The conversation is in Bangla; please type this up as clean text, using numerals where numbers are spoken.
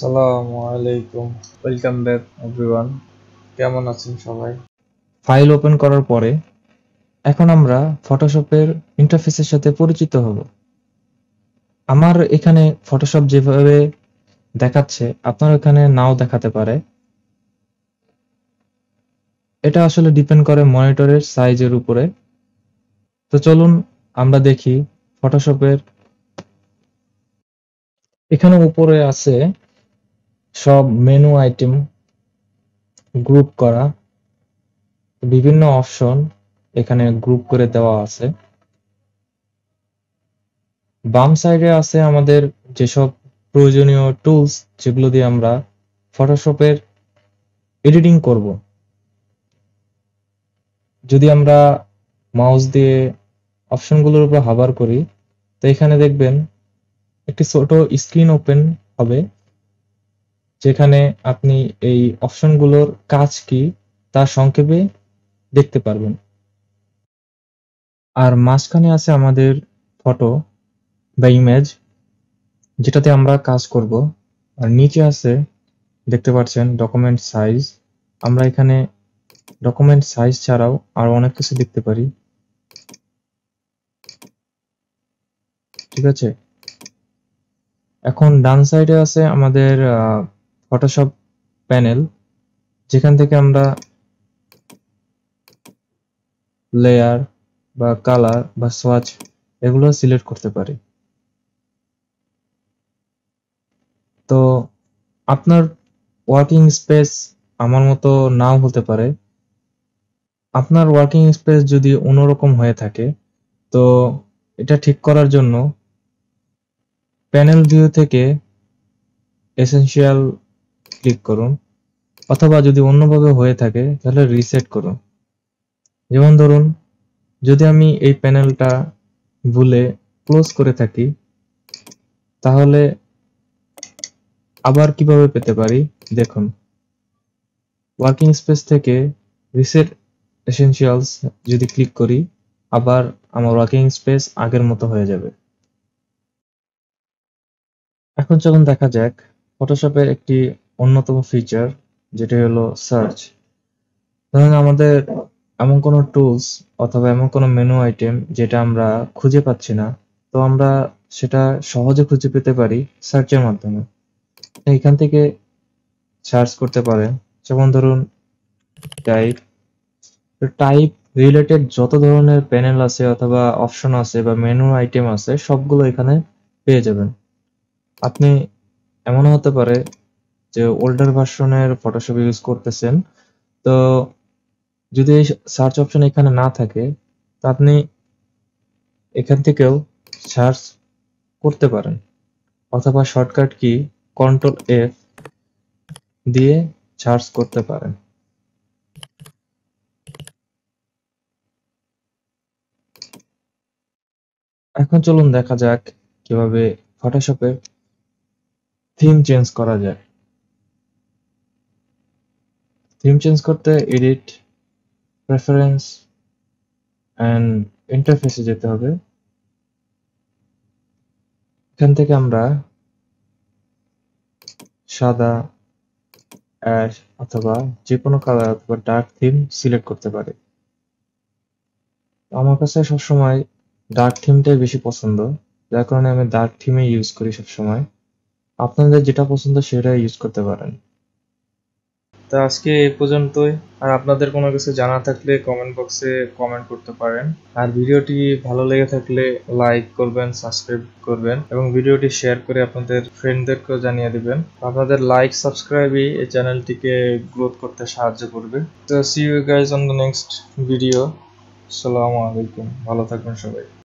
আসসালামু আলাইকুম, ওয়েলকাম ব্যাক এভরিওয়ান। কেমন আছেন সবাই? ফাইল ওপেন করার পরে এখন আমরা ফটোশপের ইন্টারফেসের সাথে পরিচিত হব। আমার এখানে ফটোশপ যেভাবে দেখাচ্ছে আপনার এখানে নাও দেখাতে পারে। এটা আসলে ডিপেন্ড করে মনিটরের সাইজের উপরে। তো চলুন আমরা দেখি ফটোশপের। এখানে উপরে আছে সব মেনু আইটেম গ্রুপ করা, বিভিন্ন অপশন এখানে গ্রুপ করে দেওয়া আছে। বাম সাইডে আছে আমাদের যেসব প্রয়োজনীয় টুলস, যেগুলো দিয়ে আমরা ফটোশপের এডিটিং করব। যদি আমরা মাউস দিয়ে অপশনগুলোর উপর হাবার করি, তো এখানে দেখবেন একটি ছোট স্ক্রিন ওপেন হবে, যেখানে আপনি এই অপশনগুলোর কাজ কি তা সংক্ষেপে দেখতে পারবেন। আর মাঝখানে আছে আমাদের ফটো বা ইমেজ, যেটাতে আমরা কাজ করব। আর নিচে আছে, দেখতে পাচ্ছেন, ডকুমেন্ট সাইজ। আমরা এখানে ডকুমেন্ট সাইজ ছাড়াও আরো অনেক কিছু দেখতে পারি। ঠিক আছে, এখন ডান সাইডে আছে আমাদের ফটোশপ প্যানেল, যেখান থেকে আমরা লেয়ার বা কালার বা সোয়াচ এগুলো সিলেক্ট করতে পারি। তো আপনার ওয়ার্কিং স্পেস আমার মতো নাও হতে পারে। আপনার ওয়ার্কিং স্পেস যদি অন্যরকম হয়ে থাকে, তো এটা ঠিক করার জন্য প্যানেল ভিউ থেকে এসেনশিয়াল ক্লিক করুন, অথবা যদি অন্যভাবে হয়ে থাকে তাহলে রিসেট করুন। যেমন ধরুন, যদি আমি এই প্যানেলটা ভুলে ক্লোজ করে থাকি, তাহলে আবার কিভাবে পেতে পারি দেখুন। ওয়ার্কিং স্পেস থেকে রিসেট এসেনশিয়ালস যদি ক্লিক করি, আবার আমার ওয়ার্কিং স্পেস আগের মতো হয়ে যাবে। এখন চলুন দেখা যাক ফটোশপের একটি অন্যতম ফিচার, যেটি হলো সার্চ। ধরুন আমাদের এমন কোনো টুলস অথবা এমন কোনো মেনু আইটেম যেটা আমরা খুঁজে পাচ্ছি না, তো আমরা সেটা সহজে খুঁজে পেতে পারি সার্চের মাধ্যমে। এখান থেকে সার্চ করতে পারেন, যেমন ধরুন টাইপ। টাইপ রিলেটেড যত ধরনের প্যানেল আছে অথবা অপশন আছে বা মেনু আইটেম আছে, সবগুলো এখানে পেয়ে যাবেন। আপনি এমনও হতে পারে যে ওল্ডার ভার্সনের ফটোশপ ইউজ করতেছেন, তো যদি এই সার্চ অপশন এখানে না থাকে, তো আপনি এখান থেকেও সার্চ করতে পারেন, অথবা শর্টকাট কি কন্ট্রোল এফ দিয়ে সার্চ করতে পারেন। এখন চলুন দেখা যাক কিভাবে ফটোশপের থিম চেঞ্জ করা যায়। থিম চেঞ্জ করতে এডিট, প্রেফারেন্স এন্ড ইন্টারফেসে যেতে হবে। এখান থেকে আমরা সাদা, অ্যাশ অথবা যে কোনো কালার অথবা ডার্ক থিম সিলেক্ট করতে পারি। আমার কাছে সবসময় ডার্ক থিমটাই বেশি পছন্দ, যার কারণে আমি ডার্ক থিমে ইউজ করি সবসময়। আপনাদের যেটা পছন্দ সেটা ইউজ করতে পারেন। তো আজকে এই পর্যন্তই। আর আপনাদের কোনো কিছু জানা থাকলে কমেন্ট বক্সে কমেন্ট করতে পারেন। আর ভিডিওটি ভালো লেগে থাকলে লাইক করবেন, সাবস্ক্রাইব করবেন এবং ভিডিওটি শেয়ার করে আপনাদের ফ্রেন্ডদেরকেও জানিয়ে দিবেন। আপনাদের লাইক সাবস্ক্রাইবই এই চ্যানেলটিকে গ্রোথ করতে সাহায্য করবে। তো see you guys on the next video. আসসালামু আলাইকুম, ভালো থাকবেন সবাই।